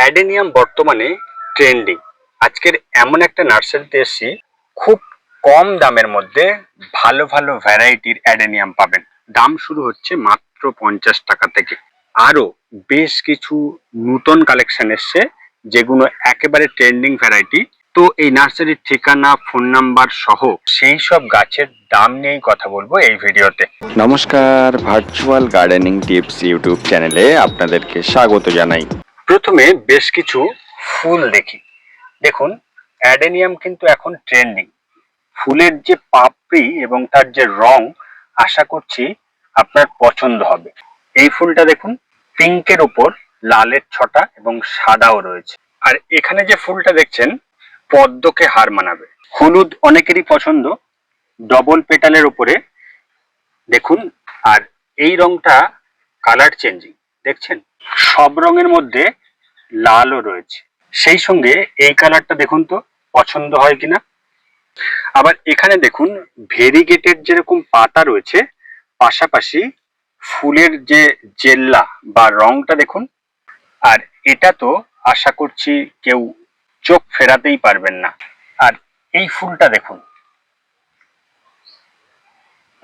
Adenium বর্তমানে trending. আজকের এমন একটা নার্সারিতে এসেছি, খুব কম দামের মধ্যে ভালো ভালো ভ্যারাইটির অ্যাডেনিয়াম পাবেন। দাম শুরু হচ্ছে মাত্র 50 টাকা থেকে। আরো বেশ কিছু নতুন কালেকশন এসছে, যেগুলো একেবারে ট্রেন্ডিং ভ্যারাইটি। তো এই নার্সারির ঠিকানা, ফোন নাম্বার সহ সেই সব গাছের দাম নিয়েই কথা বলবো এই ভিডিওতে। নমস্কার, ভার্চুয়াল গার্ডেনিং টিপস ইউটিউব চ্যানেলে আপনাদেরকে স্বাগত জানাই। প্রথমে বেশ কিছু ফুল দেখি। দেখুন, অ্যাডেনিয়াম কিন্তু এখন ট্রেন্ডিং। ফুলের যে পাপড়ি এবং তার যে রং, আশা করছি আপনার পছন্দ হবে। এই ফুলটা দেখুন, পিঙ্কের উপর লালের ছটা এবং সাদাও রয়েছে। আর এখানে যে ফুলটা দেখছেন, পদ্মকে হার মানাবে। হলুদ অনেকেরই পছন্দ, ডবল পেটালের উপরে দেখুন। আর এই রংটা কালার চেঞ্জিং, দেখছেন? সব রঙের মধ্যে লালও রয়েছে। সেই সঙ্গে এই কালারটা দেখুন তো পছন্দ হয় কিনা। আবার এখানে দেখুন, ভেরিগেটেড যেরকম পাতা রয়েছে, পাশাপাশি ফুলের যে জেল্লা বা রংটা দেখুন। আর এটা তো আশা করছি কেউ চোখ ফেরাতেই পারবেন না। আর এই ফুলটা দেখুন,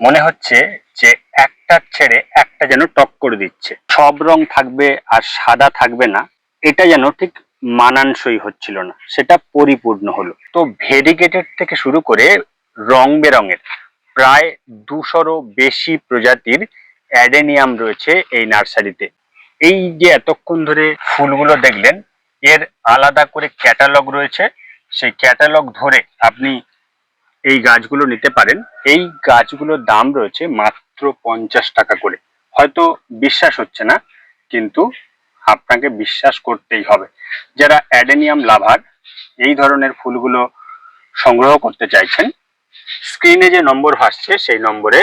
মনে হচ্ছে যে একটা ছেড়ে একটা যেন টক করে দিচ্ছে। সব রং থাকবে আর সাদা থাকবে না, এটা যেন ঠিক মানানসই হচ্ছিল না, সেটা পরিপূর্ণ হলো। তো ভেরিগেটেড থেকে শুরু করে রং বেরঙের প্রায় 200-রও বেশি প্রজাতির অ্যাডেনিয়াম রয়েছে এই নার্সারিতে। এই যে এতক্ষণ ধরে ফুলগুলো দেখলেন, এর আলাদা করে ক্যাটালগ রয়েছে। সেই ক্যাটালগ ধরে আপনি এই গাছগুলো নিতে পারেন। এই গাছগুলোর দাম রয়েছে মাত্র 50 টাকা করে। হয়তো বিশ্বাস হচ্ছে না, কিন্তু আপনাকে বিশ্বাস করতেই হবে। যারা অ্যাডেনিয়াম লাভার, এই ধরনের ফুলগুলো সংগ্রহ করতে চাইছেন, স্ক্রিনে যে নম্বর ভাসছে সেই নম্বরে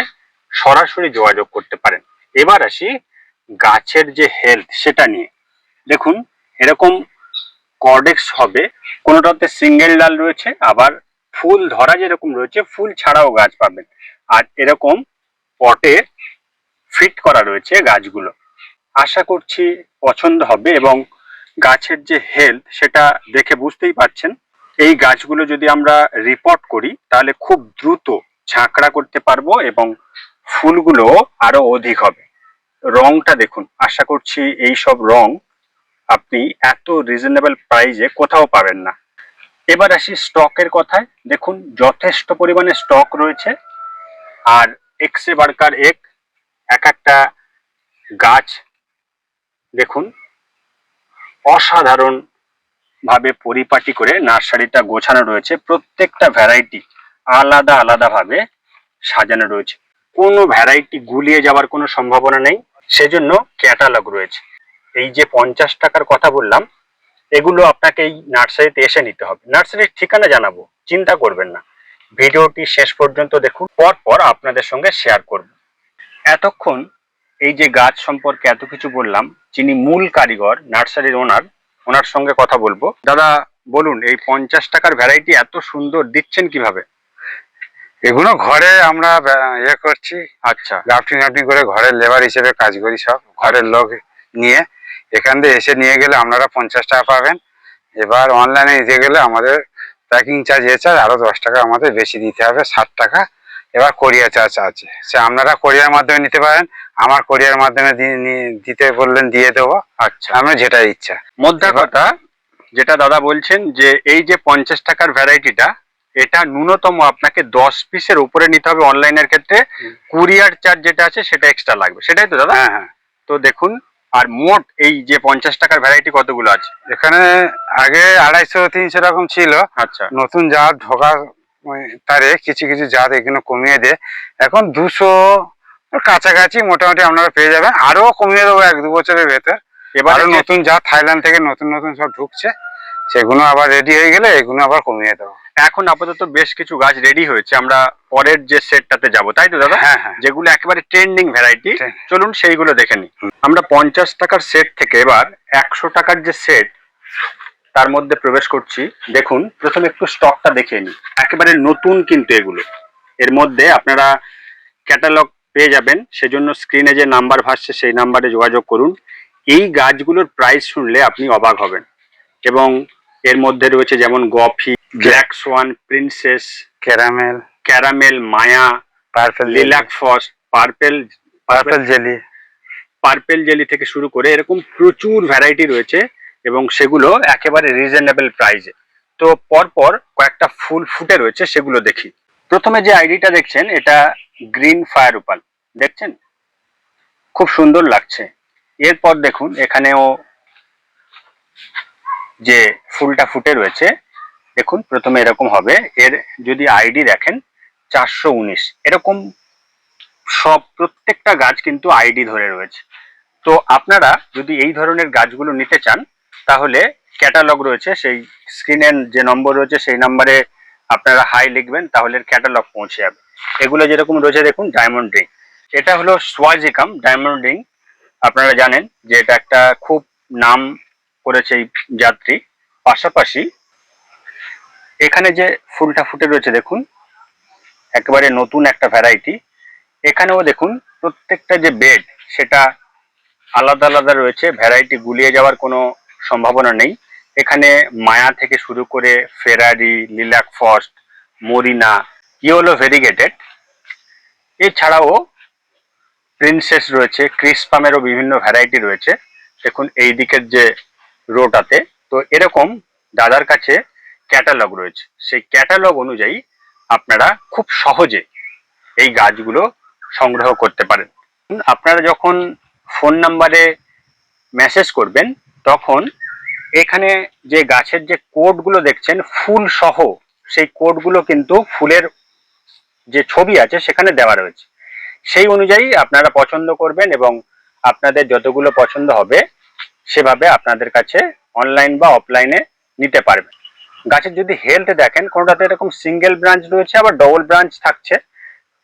সরাসরি যোগাযোগ করতে পারেন। এবার আসি গাছের যে হেলথ, সেটা নিয়ে। দেখুন, এরকম কর্ডেক্স হবে, কোনোটাতে সিঙ্গেল ডাল রয়েছে, আবার ফুল ধরা যেরকম রয়েছে, ফুল ছাড়াও গাছ পাবেন। আর এরকম পটে ফিট করা রয়েছে গাছগুলো। আশা করছি পছন্দ হবে। এবং গাছের যে হেলথ, সেটা দেখে বুঝতেই পারছেন। এই গাছগুলো যদি আমরা রিপোর্ট করি, তাহলে খুব দ্রুত ঝাঁকড়া করতে পারবো এবং ফুলগুলো আরো অধিক হবে। রংটা দেখুন, আশা করছি এই সব রং আপনি এত রিজনেবল প্রাইসে কোথাও পাবেন না। এবার আসি স্টকের কথায়। দেখুন, যথেষ্ট পরিমাণে স্টক রয়েছে। আর এক্সে বার্কার এক একটা গাছ দেখুন, অসাধারণ ভাবে পরিপাটি করে নার্সারিটা গোছানো রয়েছে। প্রত্যেকটা ভ্যারাইটি আলাদা আলাদা ভাবে সাজানো রয়েছে। কোনো ভ্যারাইটি গুলিয়ে যাওয়ার কোনো সম্ভাবনা নেই, সেজন্য ক্যাটালগ রয়েছে। এই যে 50 টাকার কথা বললাম, এগুলো আপনাকে এই নার্সারিতে এসে নিতে হবে। নার্সারির ঠিকানা জানাবো, চিন্তা করবেন না। ভিডিওটি শেষ পর্যন্ত দেখুন, পর আপনাদের সঙ্গে শেয়ার করব। এতক্ষণ এই যে গাছ সম্পর্কে এত কিছু বললাম, যিনি মূল কারিগর, নার্সারির ওনার সঙ্গে কথা বলবো। দাদা বলুন, এই 50 টাকার ভ্যারাইটি এত সুন্দর দিচ্ছেন কিভাবে? এগুলো ঘরে আমরা ইয়ে করছি। আচ্ছা, গ্রাফটিং করে ঘরের লেবার হিসেবে কাজ করি, সব ঘরের লোক নিয়ে। এখান থেকে এসে নিয়ে গেলে আপনারা 50 টাকা পাবেন। এবার অনলাইনে নিতে গেলে আমাদের প্যাকিং চার্জ এছাড়া আরো 10 টাকা আমাদের বেশি দিতে হবে, 60 টাকা। এবার কোরিয়ার চার্জ আছে, সে আপনারা কোরিয়ার মাধ্যমে নিতে পারেন। আমার কোরিয়ার মাধ্যমে দিতে বললেন দিয়ে দেবো। আচ্ছা, আপনার যেটা ইচ্ছা। মোদ্দা কথা যেটা দাদা বলছেন, যে এই যে 50 টাকার ভ্যারাইটিটা, এটা ন্যূনতম আপনাকে 10 পিসের উপরে নিতে হবে অনলাইনের ক্ষেত্রে। কুরিয়ার চার্জ যেটা আছে সেটা এক্সট্রা লাগবে, সেটাই তো দাদা? হ্যাঁ হ্যাঁ। তো দেখুন, আর মোট এই যে 50 টাকার ভ্যারাইটি কতগুলো আছে? এখানে আগে 250-300 রকম ছিল। আচ্ছা, নতুন জাত ঢোকার তারে কিছু কিছু জাত এগুলো কমিয়ে দেয়। এখন 200 কাছাকাছি মোটামুটি আপনারা পেয়ে যাবেন। আরো কমিয়ে দেবো 1-2 বছরের ভেতর। এবারে নতুন জাত থাইল্যান্ড থেকে নতুন নতুন সব ঢুকছে, সেগুলো আবার রেডি হয়ে গেলে এগুলো আবার কমিয়ে দেবো। এখন আপাতত বেশ কিছু গাছ রেডি হয়েছে, আমরা পরের যে সেটটাতে যাব, তাই তো দাদা? হ্যাঁ হ্যাঁ, যেগুলো একেবারে ট্রেন্ডিং ভ্যারাইটি, চলুন সেইগুলো দেখে নিই। আমরা 50 টাকার সেট থেকে এবার 100 টাকার যে সেট, তার মধ্যে প্রবেশ করছি। দেখুন, প্রথমে একটু স্টকটা দেখে নিই। একেবারে নতুন কিন্তু এগুলো। এর মধ্যে আপনারা ক্যাটালগ পেয়ে যাবেন, সেজন্য স্ক্রিনে যে নাম্বার ভাসছে সেই নাম্বারে যোগাযোগ করুন। এই গাছগুলোর প্রাইস শুনলে আপনি অবাক হবেন। এবং এর মধ্যে রয়েছে যেমন গফি, black swan, princess, caramel, caramel, Maya, purple lilac frost, purple purple jelly. Purple jelly থেকে শুরু করে এরকম প্রচুর ভ্যারাইটি রয়েছে এবং সেগুলো একেবারে রিজনেবল প্রাইসে। তো পরপর কয়েকটা ফুল ফুটে রয়েছে, সেগুলো দেখি। প্রথমে যে আইডিটা দেখছেন এটা গ্রিন ফায়ার ওপাল, দেখছেন খুব সুন্দর লাগছে। এরপর দেখুন এখানেও যে ফুলটা ফুটে রয়েছে, দেখুন প্রথমে এরকম হবে, এর যদি আইডি দেখেন 419, এরকম সব প্রত্যেকটা গাছ কিন্তু আইডি ধরে রয়েছে। তো আপনারা যদি এই ধরনের গাছগুলো নিতে চান তাহলে ক্যাটালগ রয়েছে, সেই স্ক্রিনের যে নম্বর রয়েছে সেই নম্বরে আপনারা হাই লিখবেন, তাহলে ক্যাটালগ পৌঁছে যাবে। এগুলো যেরকম রয়েছে দেখুন ডায়মন্ড রিং, এটা হলো সোয়াজিকাম ডায়মন্ড রিং। আপনারা জানেন যে এটা একটা খুব নাম করেছে এই যাত্রী। পাশাপাশি এখানে যে ফুলটা ফুটে রয়েছে দেখুন, একেবারে নতুন একটা ভ্যারাইটি। এখানেও দেখুন প্রত্যেকটা যে বেড সেটা আলাদা আলাদা রয়েছে, ভ্যারাইটি গুলিয়ে যাওয়ার কোনো সম্ভাবনা নেই। এখানে মায়া থেকে শুরু করে ফেরারি, লিলাক ফস্ট, মরিনা, ইয়েলো ভেরিগেটেড, এছাড়াও প্রিন্সেস রয়েছে, ক্রিসপামেরও বিভিন্ন ভ্যারাইটি রয়েছে। দেখুন এই দিকের যে রোটাতে, তো এরকম দাদার কাছে ক্যাটালগ রয়েছে, সেই ক্যাটালগ অনুযায়ী আপনারা খুব সহজে এই গাছগুলো সংগ্রহ করতে পারেন। আপনারা যখন ফোন নাম্বারে মেসেজ করবেন তখন এখানে যে গাছের যে কোডগুলো দেখছেন ফুল সহ, সেই কোডগুলো কিন্তু ফুলের যে ছবি আছে সেখানে দেওয়া রয়েছে। সেই অনুযায়ী আপনারা পছন্দ করবেন এবং আপনাদের যতগুলো পছন্দ হবে সেভাবে আপনাদের কাছে অনলাইন বা অফলাইনে নিতে পারবেন। গাছের যদি হেলথ দেখেন, কোনোটাতে এরকম সিঙ্গেল ব্রাঞ্চ রয়েছে, আবার ডবল ব্রাঞ্চ থাকছে।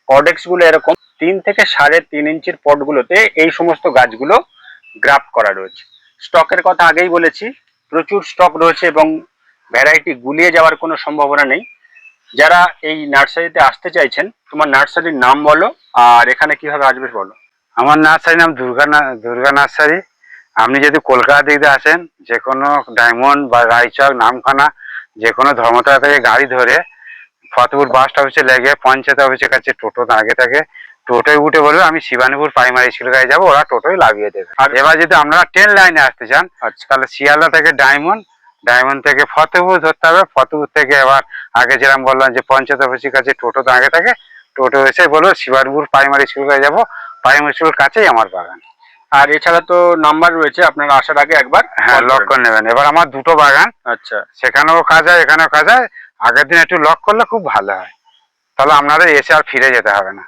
কর্ডেক্স গুলো এরকম 3 থেকে 3.5 ইঞ্চির পটগুলোতে এই সমস্ত গাছগুলো গ্রাফট করা রয়েছে। স্টকের কথা আগেই বলেছি, প্রচুর স্টক রয়েছে এবং ভ্যারাইটি গুলিয়ে যাওয়ার কোনো সম্ভাবনা নেই। যারা এই নার্সারিতে আসতে চাইছেন, তোমার নার্সারির নাম বলো আর এখানে কিভাবে আসবে বলো। আমার নার্সারির নাম দুর্গা নার্সারি। আপনি যদি কলকাতা দিকে আসেন, যে কোনো ডায়মন্ড বা রায়চক, নামখানা, যে কোনো ধর্মতলা থেকে গাড়ি ধরে ফতেপুর বাস স্টপেজে লেগে পঞ্চায়েত অফিসের কাছে টোটো আগে থাকে, টোটোয় উঠে বলবে আমি শিবানীপুর প্রাইমারি স্কুল গাড়ি যাবো, ওরা টোটোয় লাগিয়ে দেবে। আর এবার যদি আপনারা ট্রেন লাইনে আসতে চান, আচ্ছা, তাহলে শিয়ালদা থেকে ডায়মন্ড, ডায়মন্ড থেকে ফতেপুর ধরতে হবে। ফতেপুর থেকে এবার আগে যেরকম বললাম যে পঞ্চায়েত অফিসের কাছে টোটো আগে থাকে, টোটো এসে বলবো শিবানীপুর প্রাইমারি স্কুল গাড়ি যাবো, প্রাইমারি স্কুল কাছেই আমার বাগান। আর এছাড়া তো নাম্বার রয়েছে, আপনারা আসার আগে একবার হ্যাঁ, লক করে নেবেন। এবার আমার দুটো বাগান, আচ্ছা, সেখানেও কাজ হয় এখানেও কাজ হয়। আগের দিন একটু লক করলে খুব ভালো হয়, তাহলে আপনাদের এসে আর ফিরে যেতে হবে না।